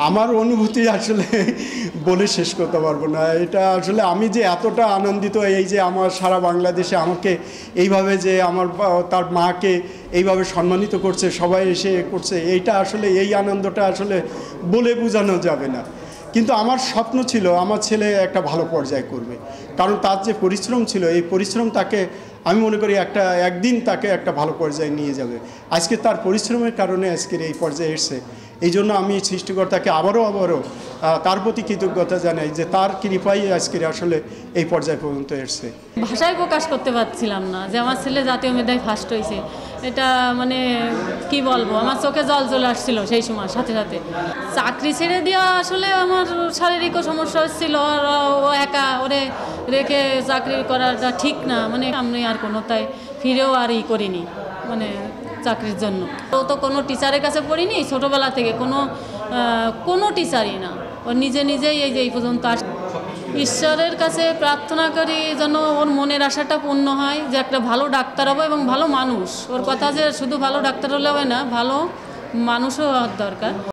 আমার অনুভূতি আসলে বলে শেষ করতে পারবো না। এটা আসলে আমি যে এতটা আনন্দিত, এই যে আমার সারা বাংলাদেশে আমাকে এইভাবে যে তার মাকে এইভাবে সম্মানিত করছে, সবাই এসে করছে, এইটা আসলে এই আনন্দটা আসলে বলে বোঝানো যাবে না। কিন্তু আমার স্বপ্ন ছিল আমার ছেলে একটা ভালো পর্যায়ে করবে, কারণ তার যে পরিশ্রম ছিল, এই পরিশ্রম তাকে, আমি মনে করি একদিন তাকে একটা ভালো পর্যায়ে নিয়ে যাবে। আজকে তার পরিশ্রমের কারণে আজকের এই পর্যায়ে এসছে। এই জন্য আমি সৃষ্টিকর্তাকে আবারও তার প্রতি কৃতজ্ঞতা জানাই যে তার কৃপাই আজকের আসলে এই পর্যায় পর্যন্ত এসছে। ভাষায় প্রকাশ করতে পারছিলাম না যে আমার ছেলে জাতীয় মেধায় ফার্স্ট হয়েছে। এটা মানে কি বলবো, আমার চোখে জল চলে আসছিল সেই সময় সাথে সাথে। চাকরি ছেড়ে দেওয়া আসলে আমার শারীরিকও সমস্যা হচ্ছিল, আর ও একা ওরে রেখে চাকরি করাটা ঠিক না, মানে আমি আর কোনো তাই ফিরেও আর করিনি মানে চাকরির জন্য। তো কোনো টিচারের কাছে পড়িনি ছোটোবেলা থেকে, কোনো টিচারই না, ও নিজেই এই পর্যন্ত ঈশ্বরের কাছে প্রার্থনা করি যেন ওর মনের আশাটা পূর্ণ হয়, যে একটা ভালো ডাক্তার হবো এবং ভালো মানুষ। ওর কথা যে শুধু ভালো ডাক্তার হলে হবে না, ভালো মানুষও হওয়ার দরকার।